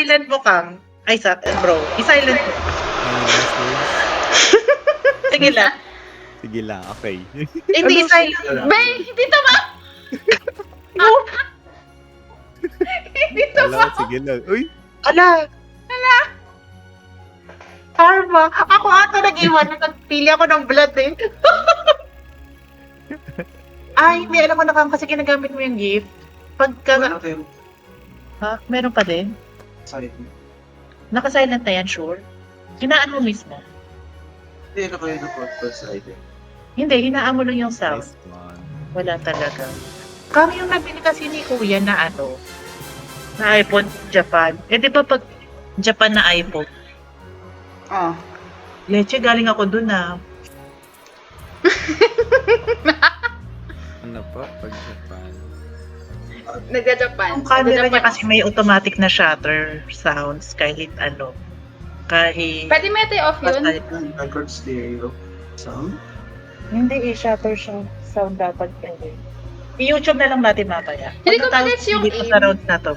I-silent mo kang. Ay, bro. I-silent mo. Last words. Sige lang. Sige lang, okay. Hindi, i-silent mo. Bay, hindi tama! Hindi tama! Ala, sige lang. Uy! Ala. Karma. Ako ata nag-iwan. Nagpili ako ng blood eh. Ay, may alam ko na kang kasi ginagamit mo yung gift. Pagka... Ha? Meron pa din? Naka-silent na yan, sure? Hinaan mo mismo. Hindi na kayo na-port-side. Hindi, hinaan mo lang yung sound. Nice one. Wala talaga. Kami yung nabili kasi ni Kuya na ano, na iPhone Japan. Eh di ba pag Japan na iPhone? Oh. Leche, galing ako dun ah. Ano pa? Pag Japan. Nagja-Japan. Yung camera niya kasi may automatic na shutter sounds kahit ano. Kahit... Pwede mo ito off yun? Record stereo. Sound? Hindi shutter sound dapat pwede. I-YouTube na lang natin mamaya. Hindi ko Pagkatapos magets yung dito aim. sa round na to.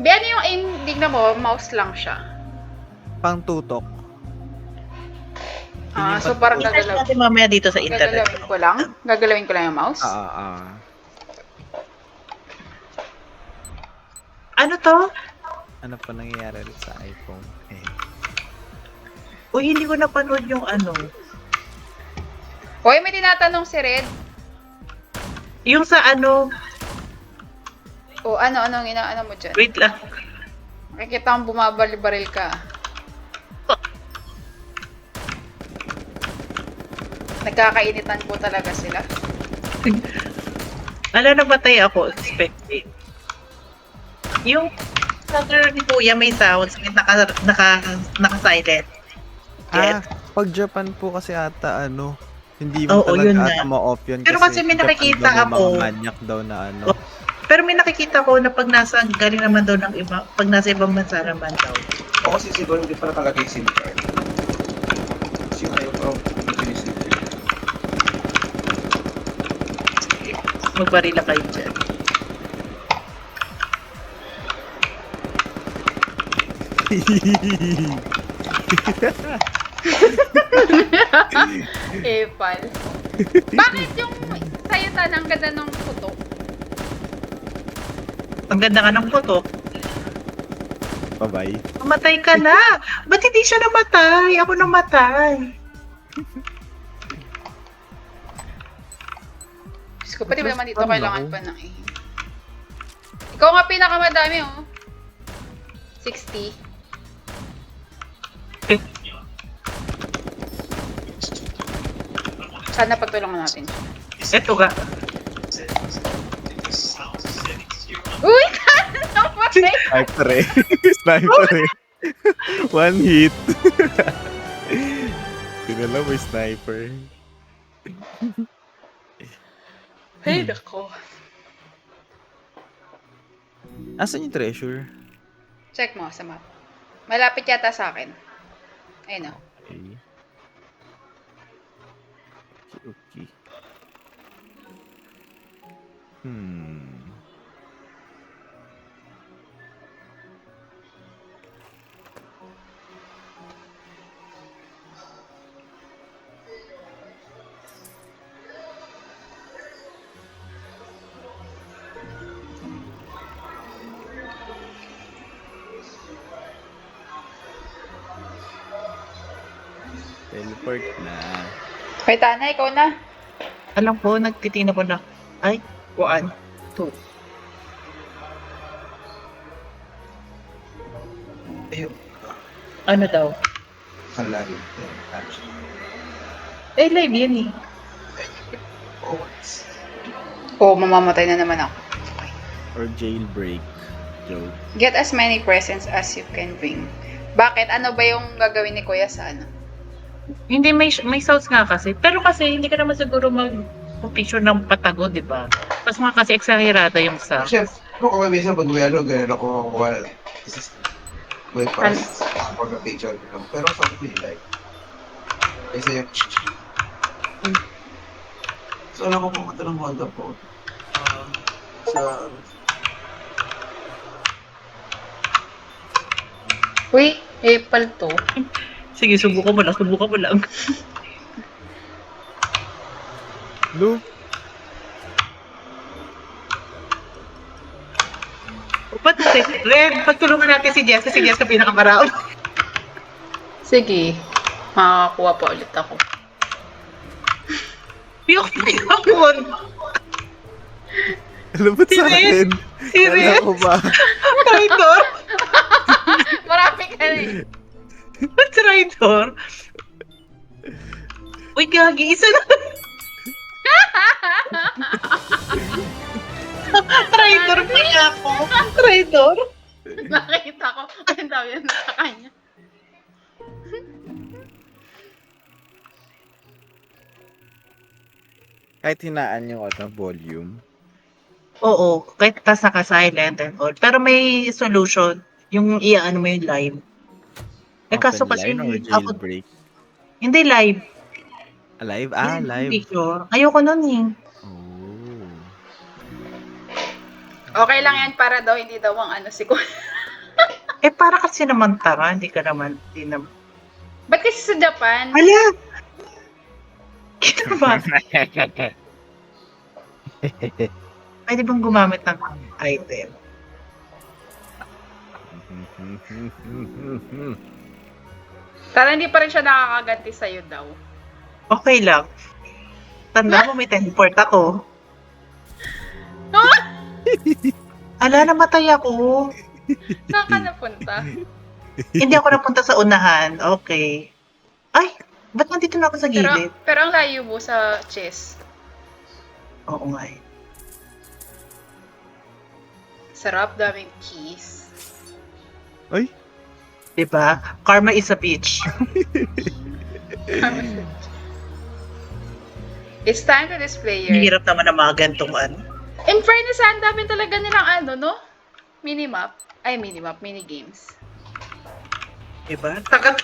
Be, ano yung aim? Tignan mo, mouse lang siya. Pang tutok. So parang I-search gagalaw. natin mamaya dito sa internet. Gagalawin ko lang? Gagalawin ko lang yung mouse? Ano to? Ano pa nangyayari rin sa iPhone? Uy, hindi ko napanood yung ano. Hoy, may tinatanong si Red. Yung sa ano, O anong inaano mo dyan? wait lang. Nakikita kang bumabaril ka. Nagkakainitan po talaga sila. Namatay ako, expected. Yung shutter ni Kuya may sounds, may naka-silent. Ah, pag Japan po kasi ata hindi mo Oo, yun talaga nga. ata ma-off yun. Pero kasi may Japan nakikita daw may ako. mga manyak daw na Pero may nakikita ko na pag nasa, galing naman daw ng iba, pag nasa ibang bansa naman daw. O kasi siguro hindi pa nakalagay SIM card. Kasi yung iPhone, hindi yung SIM card. Magbarila kayo dyan. Epal. Bakit yung sa'yo ang ganda ng putok? Ang ganda ka ng putok. Bye-bye. Mamatay ka na! Ba't hindi siya namatay? Ako namatay. Diyos ko, pati ba naman dito Ano? kailangan pa ng Ikaw nga pinakamadami, oh. 60. Eh, Sana pagtulungan natin. eto ka. Uy! Namatay! Sniper eh. Sniper eh. One hit. Tinala mo yung sniper. Hey, nako. Asan yung treasure? Check mo sa map. Malapit yata sa akin. Ayun, oh. Okay. Okay. Teleport na. Wait, Ana, ikaw na. Alam ko, nagtitina ko na. Ay, 1, 2. Ayun. Ano daw? Kalari. Eh, live yan eh. Oh, mamamatay na naman ako. Or jailbreak. Joke. Get as many presents as you can bring. Bakit? Ano ba yung gagawin ni Kuya sa ano? Hindi, may sounds nga kasi. Pero kasi, hindi ka naman siguro mag-picture ng patago, di ba? Mas nga kasi exagerada yung sound. Chef, kung ako minsan pag may ganun ako wala. May pass. Ako na picture ko. Pero sa akin, like. Kasi yung... So, alam ko pumunta ng Honda po. Sa... Uy, Apple to. Sige, subukan mo lang, subukan mo lang. Lu, Ba't natin? Ren, pagtulungan natin si Jess, kasi si Jess na pinakamarami. Sige. Makakakuha pa ulit ako. Piyok na yun. lumot sa akin. Serious? Kala ko ba? Traitor? Marami ka na eh. Traitor? Uy, gagi, isa na. Traitor pala ako. Traitor? Nakita ko. Ang dami na sa kanya. Kahit hinaan yung volume. Oo, kahit tas naka-silent and all. Pero may solution. Yung i-ano mo yung live. Eh, kaso Open kasi line or ako, jailbreak? hindi live. Alive? Hindi Live. sure. Ayoko nun eh. Oh. Okay lang yan para daw hindi daw ang ano si Kuya. Eh, para kasi naman tara, hindi ka naman, hindi naman. Ba't kasi sa Japan? Hala! Kita ba? Pwede bang gumamit ng item? Para hindi pa rin siya nakakaganti sa'yo daw. Okay lang. Tanda mo, may teleport ako. Ala, namatay ako. Saan ka napunta? Hindi ako napunta sa unahan. Okay. Ay, ba't nandito na ako sa Pero, gilid? pero ang layo mo sa chess. Oo nga eh. Sarap, daming keys. Ay, Diba? Karma is a bitch. It's time to display your... Hirap naman na mga gantong ano. In fairness, ang dami talaga nilang ano, no? Minimap. Ay, minimap. Minigames. Diba? Takat.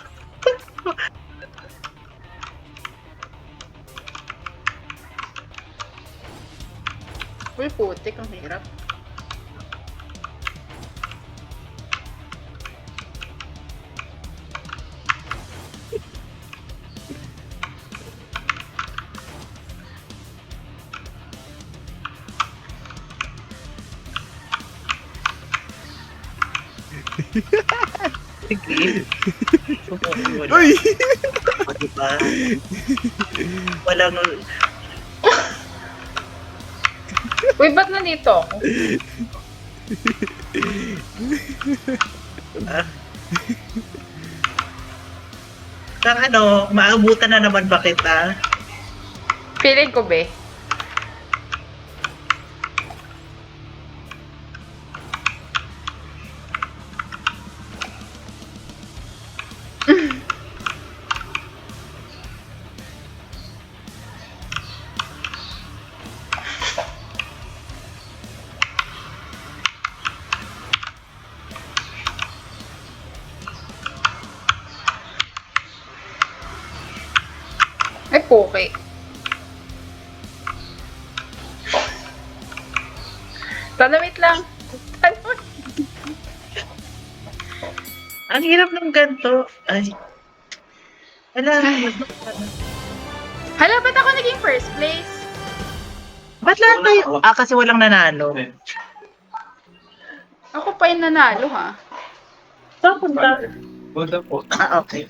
Uy, putik. Ang hirap. Sige. Subukan mo lang. uy! O, diba? Walang... Uy, ba't nandito ako? Kang ano, maabutan na naman ba kita? Feeling ko, be. Ay, poke. Tanawit lang. Tanawit. Ang hirap ng ganito. Ay. Wala. Hala, ba't ako naging first place? Ba't lahat tayo? Ah, kasi walang nanalo. Ako pa yung nanalo, ha? Saan punta? Punta po. Ah, okay.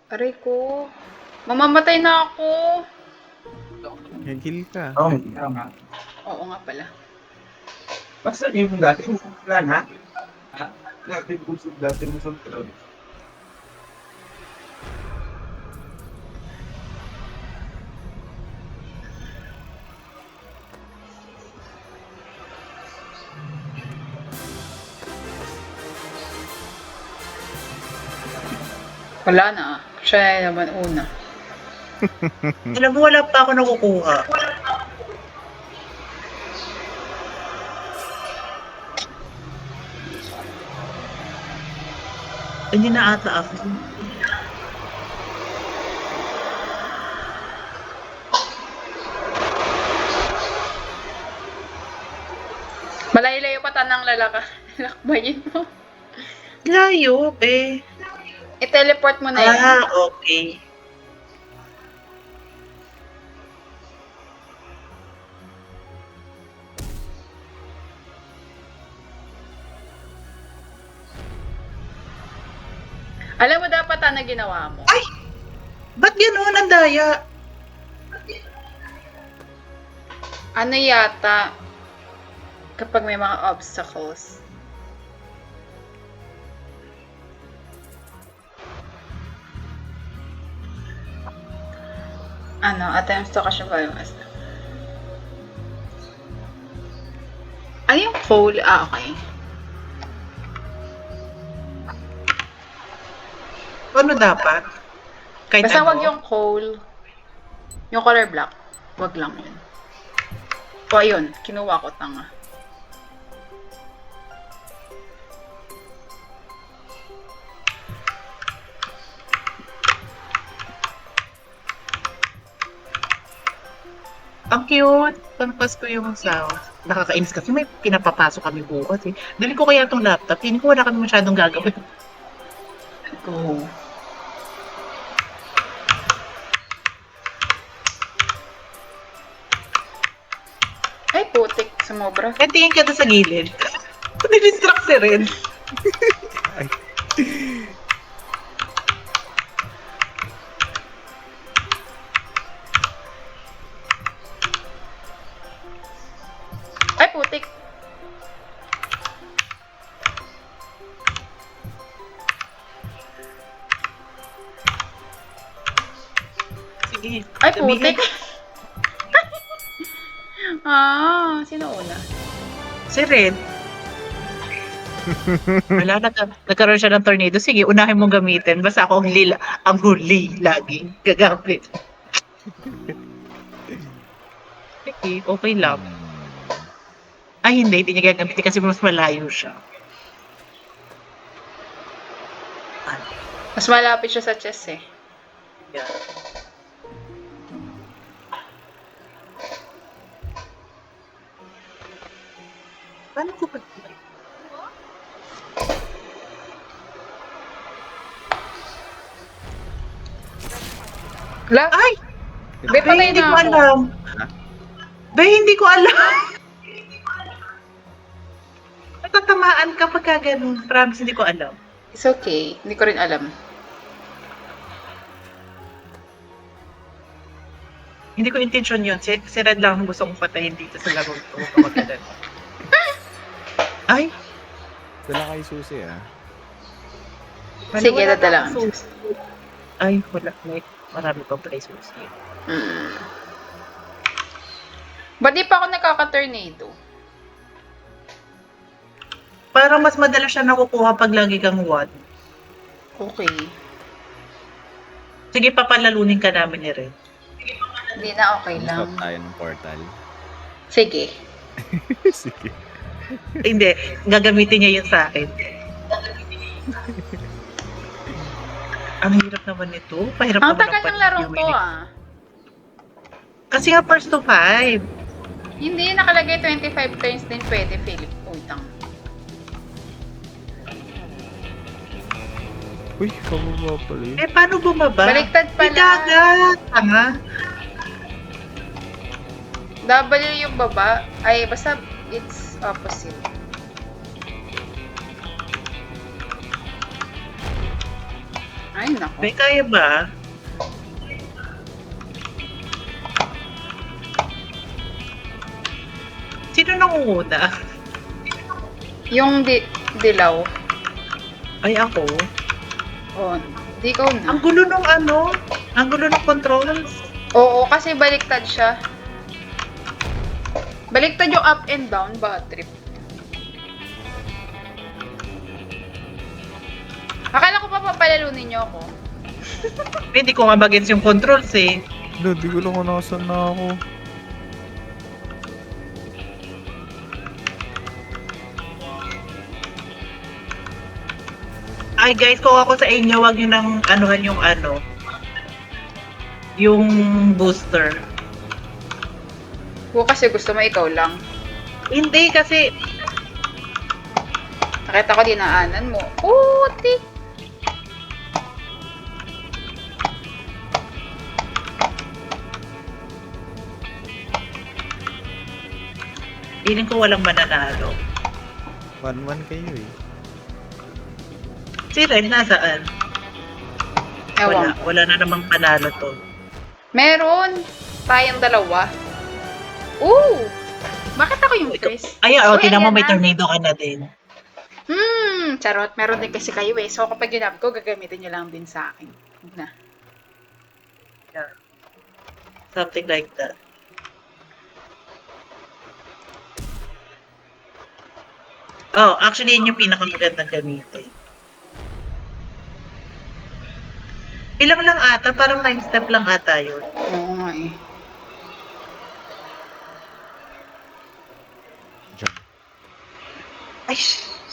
Aray ko. Mamamatay na ako. Nag-heal ka. Oo, tama. Oo nga pala. Basta yung dati mo plan, ha? Ha? Dati mo plan. Wala na. Siya naman una. Alam mo, wala pa ako nakukuha. Hindi na ata ako. Malayo-layo pa tanang lalakbayin mo. Layo, eh. I-teleport mo na yan. Okay. Alam mo dapat ano ginawa mo? Ay! Ba't gano'n ang daya? Ano yata kapag may mga obstacles? Ano, attempts to catch a biomass. Ano yung coal? Okay. Ano dapat? Kahit Basta ano? wag yung coal. Yung color black. Wag lang yun. O ayun, kinuha ko tanga. Ang cute. Pampas ko yung sound. Nakakainis kasi may pinapapasok kami bukas eh. Dali ko kaya itong laptop. Hindi ko wala kami masyadong gagawin. Go. Ay, putik. Sumobra. Eh, tingin ka doon sa gilid. Nilistruct si Red. Ay, putik. Sige. Ay, sabihin. putik. Ah, sino una? Si Red. Wala, nagkaroon siya ng tornado. Sige, unahin mong gamitin. Basta ako ang huli laging gagamit. Sige, okay lang. Ay, hindi niya gagamitin kasi mas malayo siya. Mas malapit siya sa chest eh. Yeah. Paano ko ba? La? Ay! Be, patay hindi na ko ako. alam. Hindi ko alam. Natatamaan ka pagka ganun. Promise, hindi ko alam. It's okay. Hindi ko rin alam. Hindi ko intention yun. Si Red lang ang gusto kong patayin dito sa laro ito. Kapag ganun. Ay! Dala kay Susi ah. Sige, wala dadala. na akong susi. Ay, wala. Marami pang place susi. Mm. Ba't di pa ako nagkaka-tornado? Parang mas madalas siya nakukuha pag lagi kang one. Okay. Sige, papalalunin ka namin ni Red. Hindi na okay lang. Stop tayo ng portal. Sige. Sige. Hindi, gagamitin niya yun sa akin. Ang hirap naman nito. Pahirap Ang naman tagal ng larong to ah. Kasi nga first to 5. Hindi, nakalagay 25 turns din pwede, Philip. Utang. Uy, kababa pala yun. Eh, paano bumaba? Baliktad pala. Ikagat! Tanga. W yung baba. Ay, basta it's opposite. Ay, nako. May kaya ba? Sino nangunguna? Yung dilaw. Ay, ako. Oh, di ko na. Ang gulo nung ano? Ang gulo ng controls. Oo, kasi baliktad siya. Baliktad yung up and down, bad trip. Akala ko pa papalalunin niyo ako. Hindi ko nga mag-gets yung controls eh. No, di ko lang kung nasan na ako. Ay guys, kung ako sa inyo, wag nyo nang anuhan yung ano. Yung booster. Oo, kasi gusto mo ikaw lang. Hindi kasi Nakita ko dinaanan mo. Putik! Feeling ko walang mananalo. 1-1 kayo eh. Si Ren, nasaan? Ewan. Wala na namang panalo to. Meron! Tayong dalawa. Ooh! Bakit ako yung first? Ay, Uy, tinan mo ayan may na. tornado ka na din. Charot. Meron din kasi kayo eh. So kapag ginab ko, gagamitin nyo lang din sa akin. Huwag na. Yeah. Something like that. Oh, actually, yun yung pinakamagandang gamitin. Ilang lang ata, parang 9 step lang ata yun. Oo nga eh. Ay,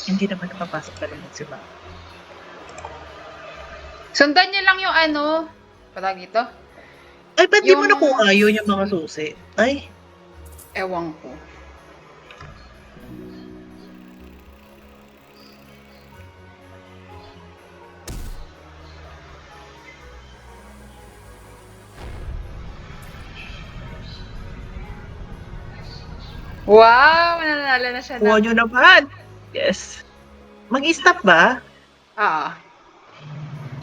hindi naman napapasok pa rin si Ma'am. Sundan nyo lang yung ano. Patag ito? Ay, ba't di mo Yung- nakuha yun yung mga susi? Ay, Ewan ko. Wow! Nananalo na siya kuha ng... nyo naman. Yes. Mag-stop ba? Ah.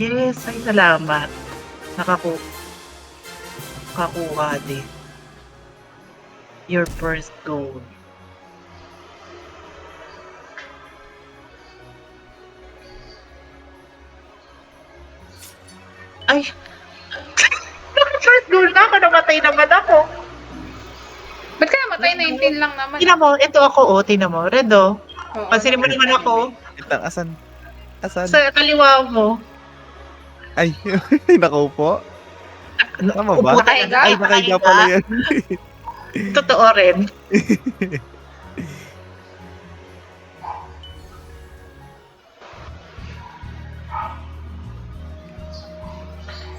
Yes, ay salamat. Nakakuha din. Your first goal. Ay! First goal na ako, namatay naman ako. Ba't ka namatay? 19 lang naman. Tingnan mo, ito ako, tingnan mo. Red, oh. Oo, Pansinin mo naman ako. Wait lang, asan? Asan? Sa kaliwa mo. Ay, nakaupo? Tama ba? Upo Nakahiga? talaga. Ay, nakahiga pala yan. Totoo rin.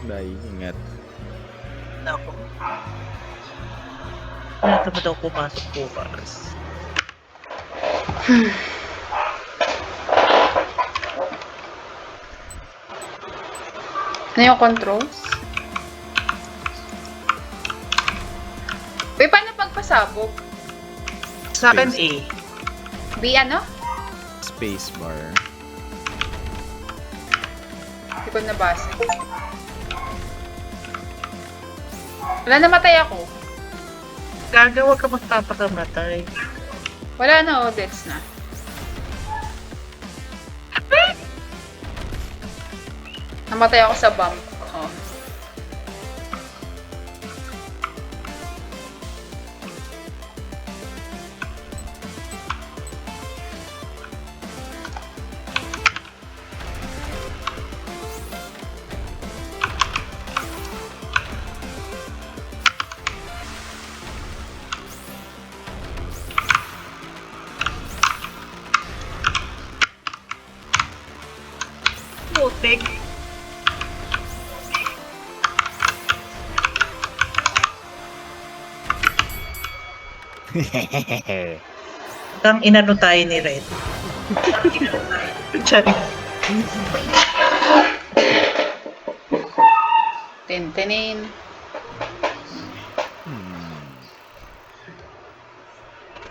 Dahil, ingat. Ako. Wala ka ba daw pumasok bukas? Ano yung controls? Uy, paano pagpasabog? Sa akin, A. B ano? Space bar. Hindi ko nabasa. Wala, namatay ako. Gagawa ka magpapakamatay. Wala na, deaths na. Namatay ako sa bump. Oh. Putik. Ang inano tayo ni Red. Charing. Tintenin.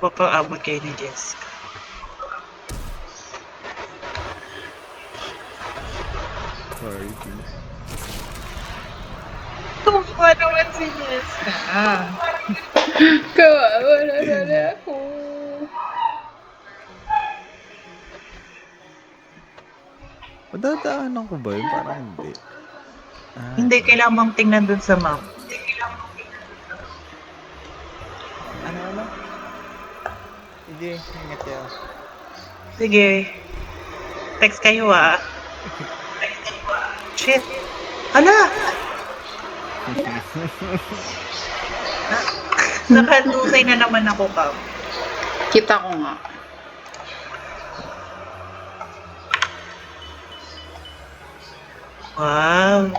Papaabot kayo ni Jessica. Sorry. Tuwa naman si Jessica. Kawawa naman ako. Madadaanan ko ba yun? Parang hindi. Ah, Hindi, kailangan mong tingnan dun sa map. ano? Sige, ingat kayo. Sige. Text kayo ah. Shit. Hala! Nakalusay na naman ako, Pam. Kita ko nga. Wow.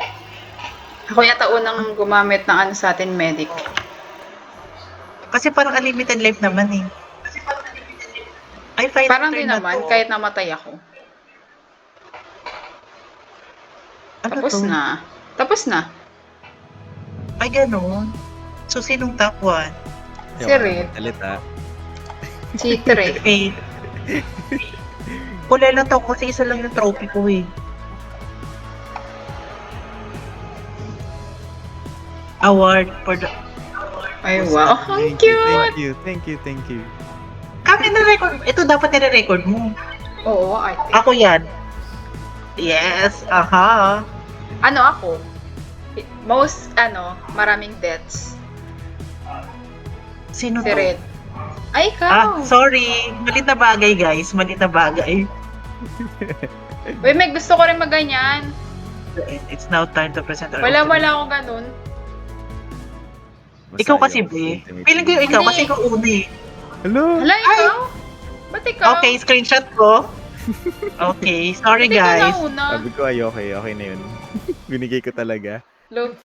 Ako yata unang gumamit ng ano sa atin, medic. Kasi parang unlimited life naman eh. Ay, final Parang turn din na naman, to. kahit namatay ako. Ano Tapos to? na. Tapos na. Ay, ganun. So, sinong top 1? Si Ayaw Red. na magsalita. Si Tre. Eh, kulay lang to kasi isa lang yung trophy ko eh. Award for the... Ay, wow. Ang cute! Thank you. Kami na-record. Ito dapat nire-record mo. Oo, ate. Ako yan. Yes, aha. Ano ako? Most, maraming deaths. Sino Si to? Red. Ay, Ah, ikaw! sorry. Malit na bagay, guys. Malit na bagay. Uy, may gusto ko rin maganyan. It's now time to present our Wala opening. ako ganun. Ikaw kasi, Be. Feeling ko yung ikaw Hindi. kasi ikaw una eh. Hello? Hala, ikaw? Ba't ikaw? Okay, screenshot ko. Okay, sorry Ba't ikaw guys. nauna? Sabi ko ay okay na yun. Binigay ko talaga. Love